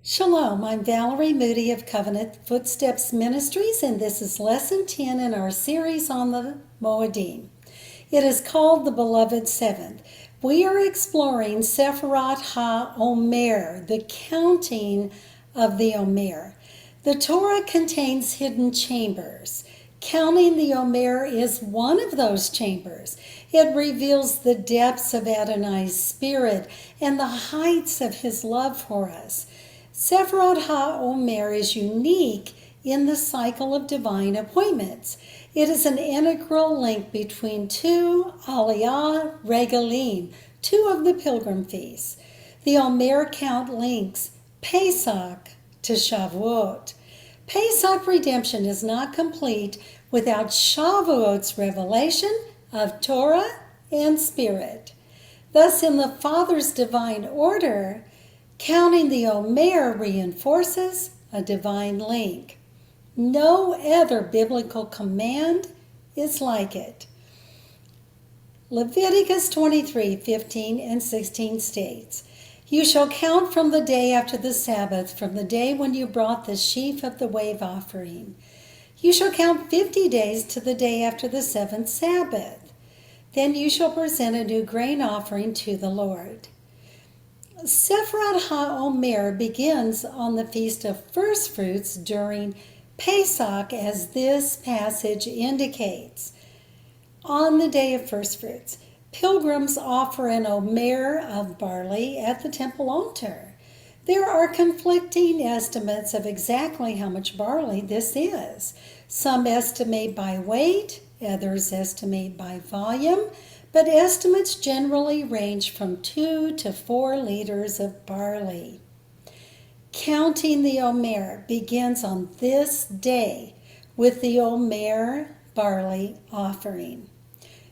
Shalom, I'm Valerie Moody of Covenant Footsteps Ministries, and this is Lesson 10 in our series on the Moedim. It is called the Beloved Seventh. We are exploring Sephirot HaOmer, the counting of the Omer. The Torah contains hidden chambers. Counting the Omer is one of those chambers. It reveals the depths of Adonai's spirit and the heights of his love for us. Sephirot HaOmer is unique in the cycle of divine appointments. It is an integral link between two Aliyah Regalim, two of the pilgrim feasts. The Omer count links Pesach to Shavuot. Pesach redemption is not complete without Shavuot's revelation of Torah and Spirit. Thus, in the Father's divine order, counting the Omer reinforces a divine link. No other biblical command is like it. Leviticus 23:15 and 16 states, "You shall count from the day after the Sabbath, from the day when you brought the sheaf of the wave offering. You shall count 50 days to the day after the seventh Sabbath. Then you shall present a new grain offering to the Lord." Sephirot HaOmer begins on the Feast of First Fruits during Pesach, as this passage indicates. On the day of First Fruits, pilgrims offer an Omer of barley at the temple altar. There are conflicting estimates of exactly how much barley this is. Some estimate by weight, others estimate by volume, but estimates generally range from 2 to 4 liters of barley. Counting the Omer begins on this day with the Omer barley offering.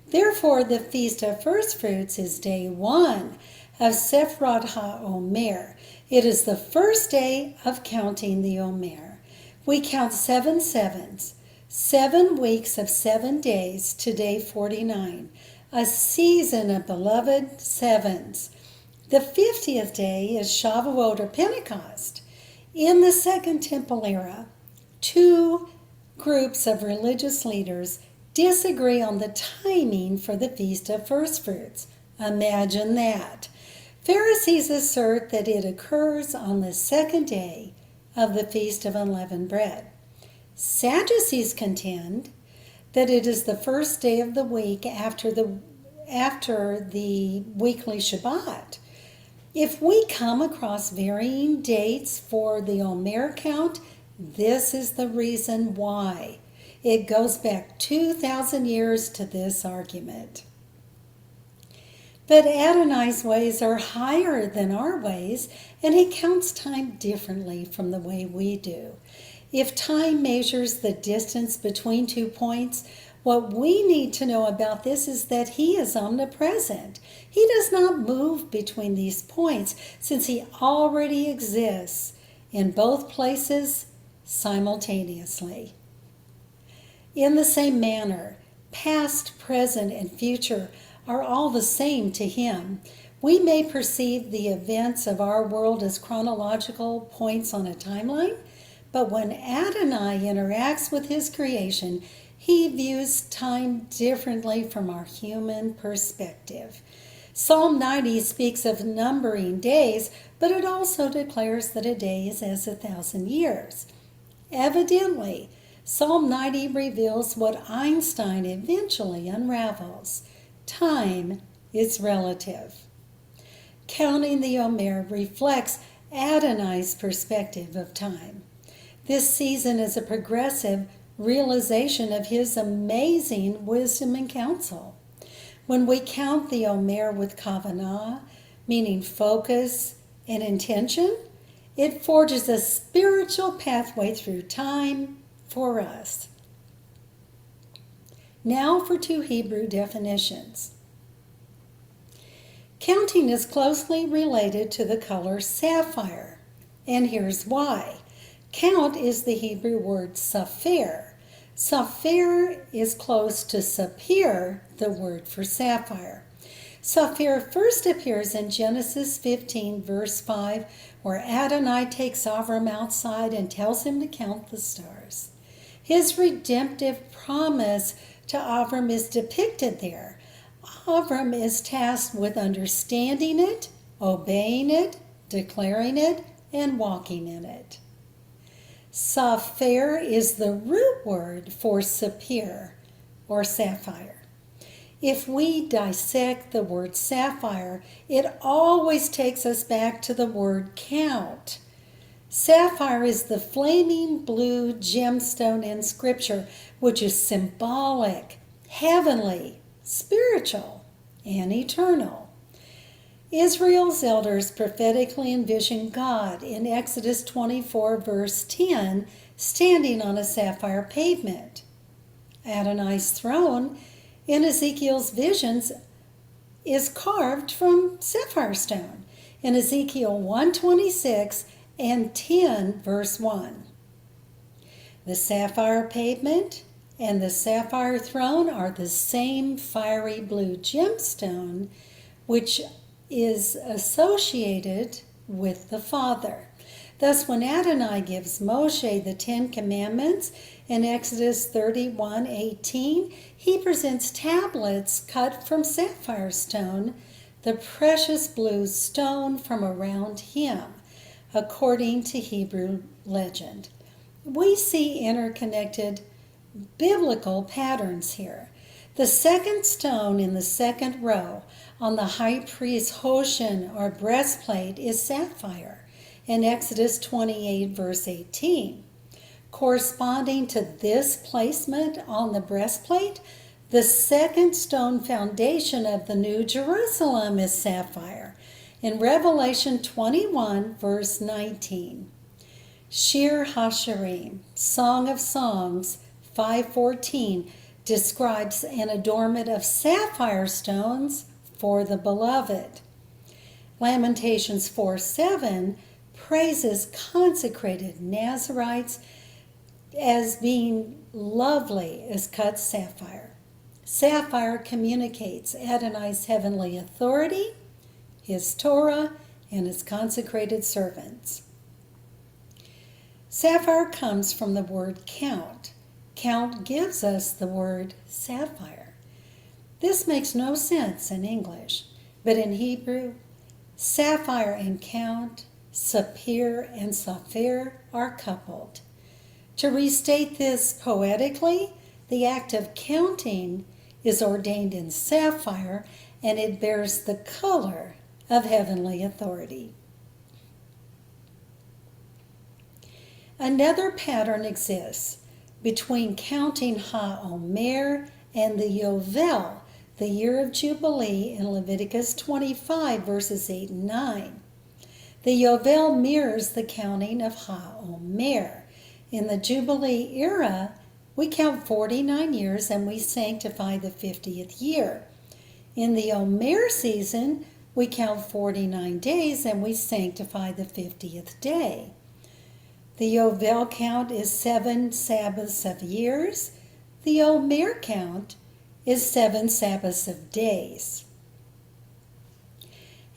Therefore, the Feast of First Fruits is day 1 of Sephirot HaOmer. It is the first day of counting the Omer. We count 7 sevens, 7 weeks of 7 days to day 49. A season of beloved sevens. The 50th day is Shavuot or Pentecost. In the Second Temple era, 2 groups of religious leaders disagree on the timing for the Feast of First Fruits. Imagine that. Pharisees assert that it occurs on the second day of the Feast of Unleavened Bread. Sadducees contend that it is the first day of the week after the weekly Shabbat. If we come across varying dates for the Omer count, this is the reason why. It goes back 2,000 years to this argument. But Adonai's ways are higher than our ways, and he counts time differently from the way we do. If time measures the distance between 2 points, what we need to know about this is that he is omnipresent. He does not move between these points since he already exists in both places simultaneously. In the same manner, past, present, and future are all the same to him. We may perceive the events of our world as chronological points on a timeline, but when Adonai interacts with his creation, he views time differently from our human perspective. Psalm 90 speaks of numbering days, but it also declares that a day is as 1,000 years. Evidently, Psalm 90 reveals what Einstein eventually unravels. Time is relative. Counting the Omer reflects Adonai's perspective of time. This season is a progressive realization of his amazing wisdom and counsel. When we count the Omer with kavanah, meaning focus and intention, it forges a spiritual pathway through time for us. Now for 2 Hebrew definitions. Counting is closely related to the color sapphire, and here's why. Count is the Hebrew word sapphire. Sapphire is close to saphir, the word for sapphire. Sapphire first appears in Genesis 15, verse 5, where Adonai takes Avram outside and tells him to count the stars. His redemptive promise to Avram is depicted there. Avram is tasked with understanding it, obeying it, declaring it, and walking in it. Sapphire is the root word for sapphire or sapphire. If we dissect the word sapphire, it always takes us back to the word count. Sapphire is the flaming blue gemstone in Scripture, which is symbolic, heavenly, spiritual, and eternal. Israel's elders prophetically envisioned God in Exodus 24, verse 10, standing on a sapphire pavement. Adonai's throne in Ezekiel's visions is carved from sapphire stone in Ezekiel 1:26 and 10, verse 1. The sapphire pavement and the sapphire throne are the same fiery blue gemstone, which is associated with the Father. Thus, when Adonai gives Moshe the 10 Commandments in Exodus 31:18, he presents tablets cut from sapphire stone, the precious blue stone from around him, according to Hebrew legend. We see interconnected biblical patterns here. The second stone in the second row on the high priest's hoshin or breastplate is sapphire in Exodus 28, verse 18. Corresponding to this placement on the breastplate, the second stone foundation of the New Jerusalem is sapphire in Revelation 21, verse 19. Shir HaShirim, Song of Songs 5:14, describes an adornment of sapphire stones for the beloved. Lamentations 4:7 praises consecrated Nazarites as being lovely as cut sapphire. Sapphire communicates Adonai's heavenly authority, his Torah, and his consecrated servants. Sapphire comes from the word count. Count gives us the word sapphire. This makes no sense in English, but in Hebrew, sapphire and count, sapphire and sapphire are coupled. To restate this poetically, the act of counting is ordained in sapphire, and it bears the color of heavenly authority. Another pattern exists between counting Ha-Omer and the Yovel, the year of Jubilee, in Leviticus 25, verses 8 and 9. The Yovel mirrors the counting of Ha-Omer. In the Jubilee era, we count 49 years and we sanctify the 50th year. In the Omer season, we count 49 days and we sanctify the 50th day. The Yovel count is 7 Sabbaths of years. The Omer count is 7 Sabbaths of days.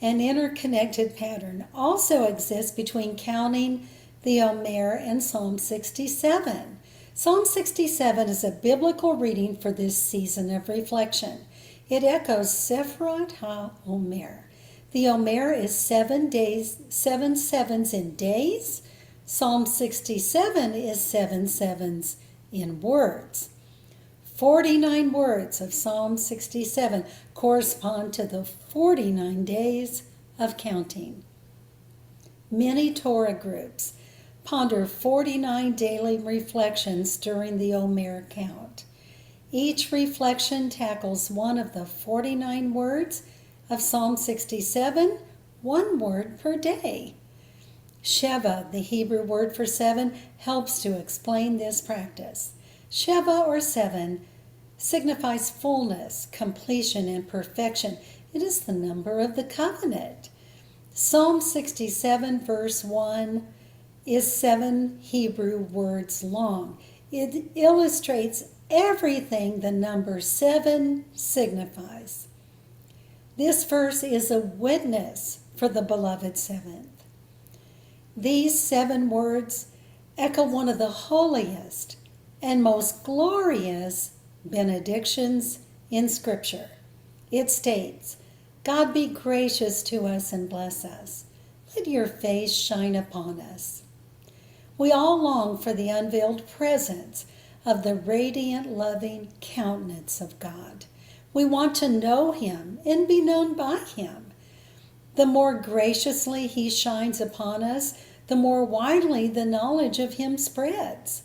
An interconnected pattern also exists between counting the Omer and Psalm 67. Psalm 67 is a biblical reading for this season of reflection. It echoes Sephirot Ha-Omer. The Omer is 7 days, 7 sevens in days. Psalm 67 is 7 sevens in words. 49 words of Psalm 67 correspond to the 49 days of counting. Many Torah groups ponder 49 daily reflections during the Omer count. Each reflection tackles one of the 49 words of Psalm 67, one word per day. Sheva, the Hebrew word for 7, helps to explain this practice. Sheva, or 7, signifies fullness, completion, and perfection. It is the number of the covenant. Psalm 67, verse 1, is 7 Hebrew words long. It illustrates everything the number 7 signifies. This verse is a witness for the beloved seventh. These 7 words echo one of the holiest and most glorious benedictions in Scripture. It states, God be gracious to us and bless us. Let your face shine upon us. We all long for the unveiled presence of the radiant, loving countenance of God. We want to know him and be known by him. The more graciously he shines upon us, the more widely the knowledge of him spreads.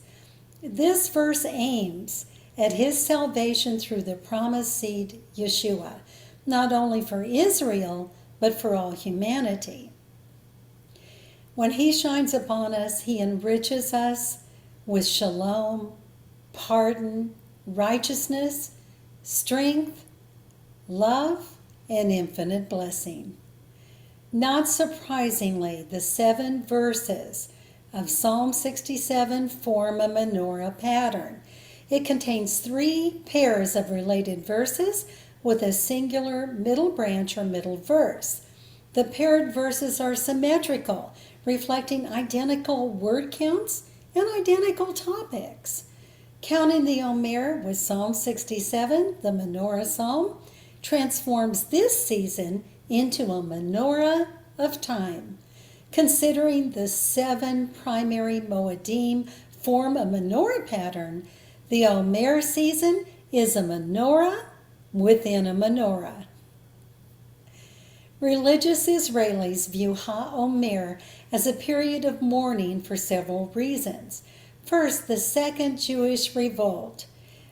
This verse aims at his salvation through the promised seed, Yeshua, not only for Israel, but for all humanity. When he shines upon us, he enriches us with shalom, pardon, righteousness, strength, love, and infinite blessing. Not surprisingly, the 7 verses of Psalm 67 form a menorah pattern. It contains 3 pairs of related verses with a singular middle branch or middle verse. The paired verses are symmetrical, reflecting identical word counts and identical topics. Counting the Omer with Psalm 67, the menorah psalm, transforms this season into a menorah of time. Considering the 7 primary Moedim form a menorah pattern, the Omer season is a menorah within a menorah. Religious Israelis view Ha-Omer as a period of mourning for several reasons. First, the Second Jewish Revolt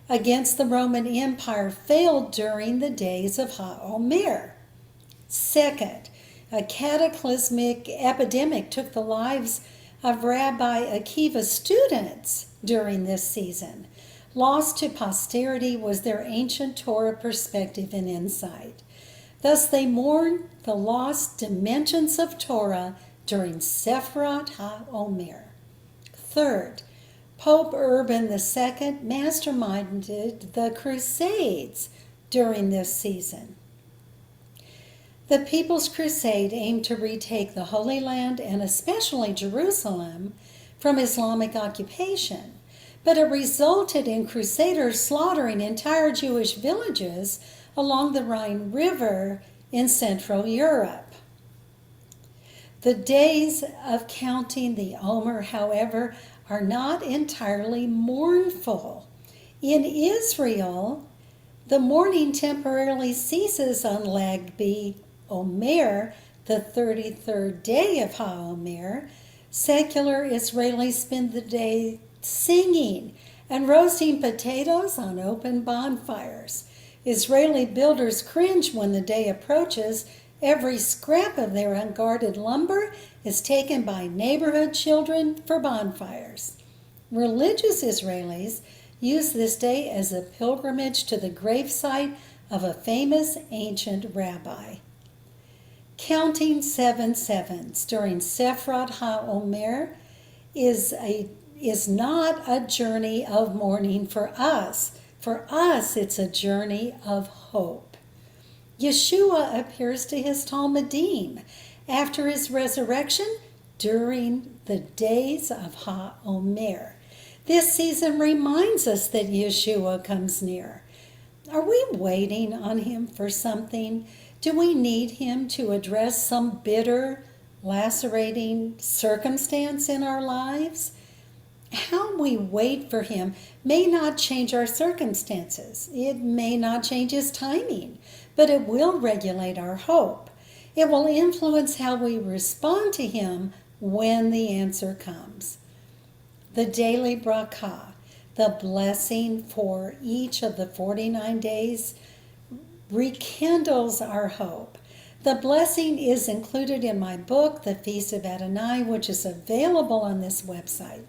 against the Roman Empire failed during the days of Ha-Omer. Second, a cataclysmic epidemic took the lives of Rabbi Akiva's students during this season. Lost to posterity was their ancient Torah perspective and insight. Thus they mourned the lost dimensions of Torah during Sephirot HaOmer. Third, Pope Urban II masterminded the Crusades during this season. The People's Crusade aimed to retake the Holy Land and especially Jerusalem from Islamic occupation, but it resulted in crusaders slaughtering entire Jewish villages along the Rhine River in Central Europe. The days of counting the Omer, however, are not entirely mournful. In Israel, the mourning temporarily ceases on Lag BaOmer, the 33rd day of HaOmer. Secular Israelis spend the day singing and roasting potatoes on open bonfires. Israeli builders cringe when the day approaches. Every scrap of their unguarded lumber is taken by neighborhood children for bonfires. Religious Israelis use this day as a pilgrimage to the gravesite of a famous ancient rabbi. Counting 7 sevens during Sephirot HaOmer is not a journey of mourning for us. For us, it's a journey of hope. Yeshua appears to his Talmudim after his resurrection during the days of HaOmer. This season reminds us that Yeshua comes near. Are we waiting on him for something? Do we need him to address some bitter, lacerating circumstance in our lives? How we wait for him may not change our circumstances. It may not change his timing, but it will regulate our hope. It will influence how we respond to him when the answer comes. The daily bracha, the blessing for each of the 49 days, rekindles our hope. The blessing is included in my book, The Feast of Adonai, which is available on this website.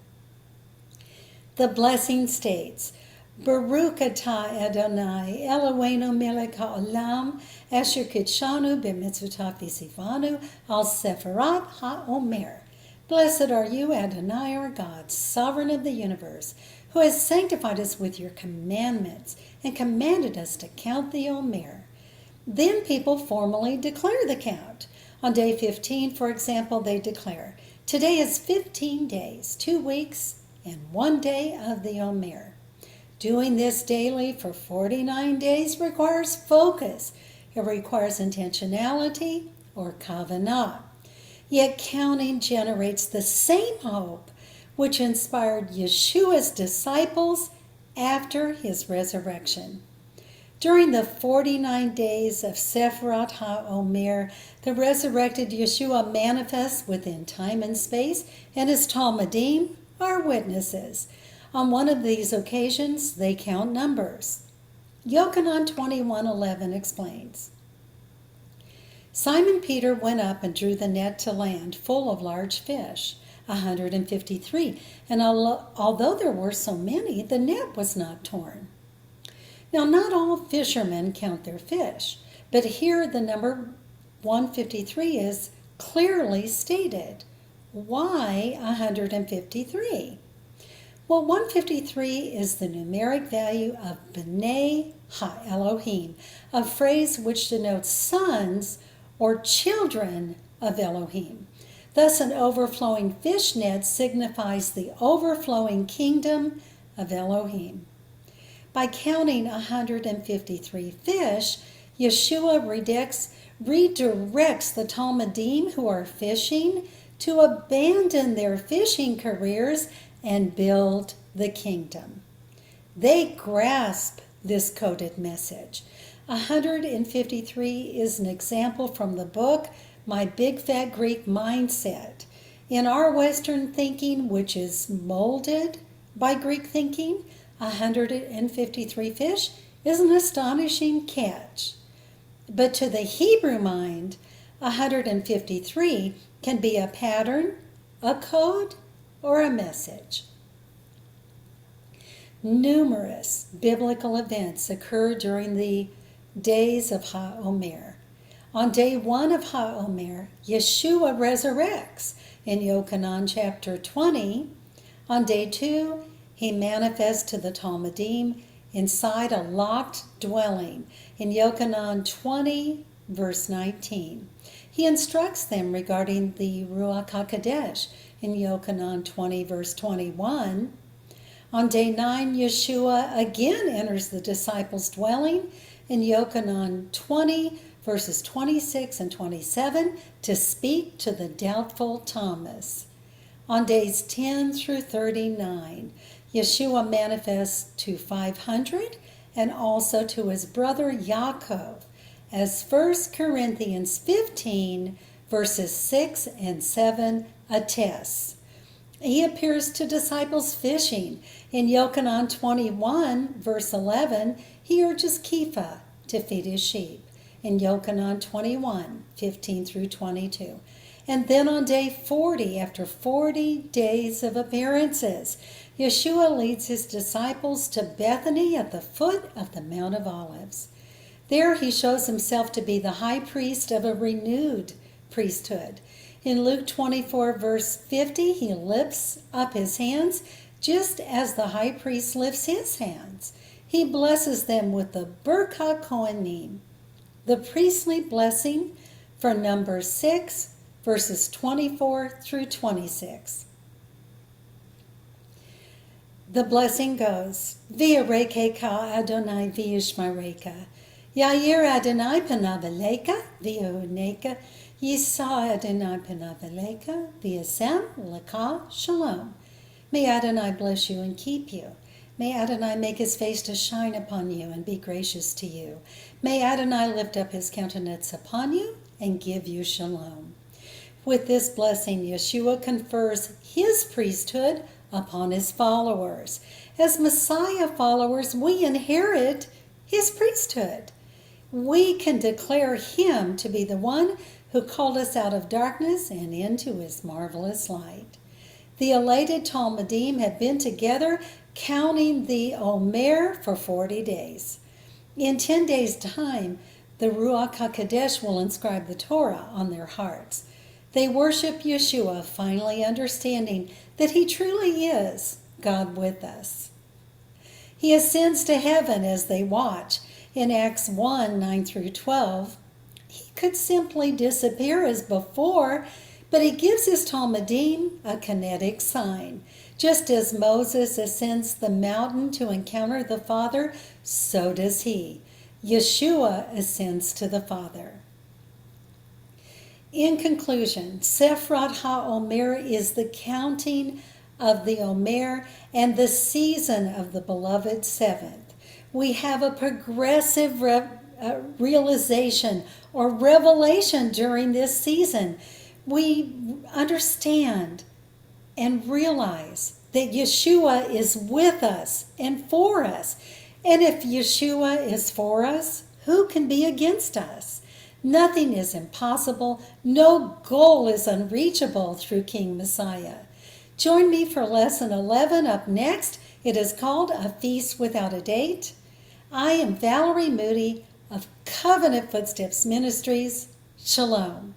The blessing states, Baruch atah Adonai, Eloheinu melech ha'olam, asher kitshanu b'mitzvotav v'tzivanu al Sephirot HaOmer. Blessed are you, Adonai, our God, sovereign of the universe, who has sanctified us with your commandments and commanded us to count the Omer. Then people formally declare the count. On day 15, for example, they declare, "Today is 15 days, 2 weeks, and 1 day of the Omer." Doing this daily for 49 days requires focus. It requires intentionality or kavanah. Yet counting generates the same hope which inspired Yeshua's disciples after his resurrection. During the 49 days of Sefirat HaOmer, the resurrected Yeshua manifests within time and space, and his Talmudim are witnesses. On one of these occasions, they count numbers. Yochanan 21:11 explains, "Simon Peter went up and drew the net to land full of large fish, 153, and although there were so many, the net was not torn." Now, not all fishermen count their fish, but here the number 153 is clearly stated. Why 153? Well, 153 is the numeric value of B'nai Ha-Elohim, a phrase which denotes sons or children of Elohim. Thus, an overflowing fish net signifies the overflowing kingdom of Elohim. By counting 153 fish, Yeshua redirects the Talmudim who are fishing to abandon their fishing careers and build the kingdom. They grasp this coded message. 153 is an example from the book My Big Fat Greek Mindset. In our Western thinking, which is molded by Greek thinking, 153 fish is an astonishing catch. But to the Hebrew mind, 153 can be a pattern, a code, or a message. Numerous biblical events occur during the days of HaOmer. On day 1 of HaOmer, Yeshua resurrects in Yochanan chapter 20. On day 2, he manifests to the Talmudim inside a locked dwelling in Yochanan 20, verse 19. He instructs them regarding the Ruach HaKodesh in Yochanan 20, verse 21. On day 9, Yeshua again enters the disciples' dwelling in Yochanan 20, verses 26 and 27, to speak to the doubtful Thomas. On days 10 through 39, Yeshua manifests to 500 and also to his brother Yaakov, as 1 Corinthians 15, verses 6 and 7 attests. He appears to disciples fishing. In Yochanan 21, verse 11, he urges Kepha to feed his sheep. In Yochanan 21, 15 through 22. And then on day 40, after 40 days of appearances, Yeshua leads his disciples to Bethany at the foot of the Mount of Olives. There he shows himself to be the high priest of a renewed priesthood. In Luke 24, verse 50, he lifts up his hands just as the high priest lifts his hands. He blesses them with the Birkat Kohanim, the priestly blessing for Numbers 6, verses 24 through 26. The blessing goes, V'yarekeka Adonai v'yishmareka, Yair Adonai panav eleika v'yehuneka, Yisa Adonai panav eleika v'yasem leka shalom. May Adonai bless you and keep you. May Adonai make his face to shine upon you and be gracious to you. May Adonai lift up his countenance upon you and give you shalom. With this blessing, Yeshua confers his priesthood upon his followers. As Messiah followers, we inherit his priesthood. We can declare him to be the one who called us out of darkness and into his marvelous light. The elated Talmudim have been together counting the Omer for 40 days. In 10 days' time, the Ruach HaKodesh will inscribe the Torah on their hearts. They worship Yeshua, finally understanding that he truly is God with us. He ascends to heaven as they watch, in Acts 1 9 through 12. He could simply disappear as before, but he gives his Talmudim a kinetic sign. Just as Moses ascends the mountain to encounter the Father, so does he. Yeshua ascends to the Father. In conclusion, Sefrat HaOmer is the counting of the Omer and the season of the beloved seventh. We have a progressive realization or revelation during this season. We understand and realize that Yeshua is with us and for us. And if Yeshua is for us, who can be against us? Nothing is impossible. No goal is unreachable through King Messiah. Join me for Lesson 11 up next. It is called A Feast Without a Date. I am Valerie Moody of Covenant Footsteps Ministries. Shalom.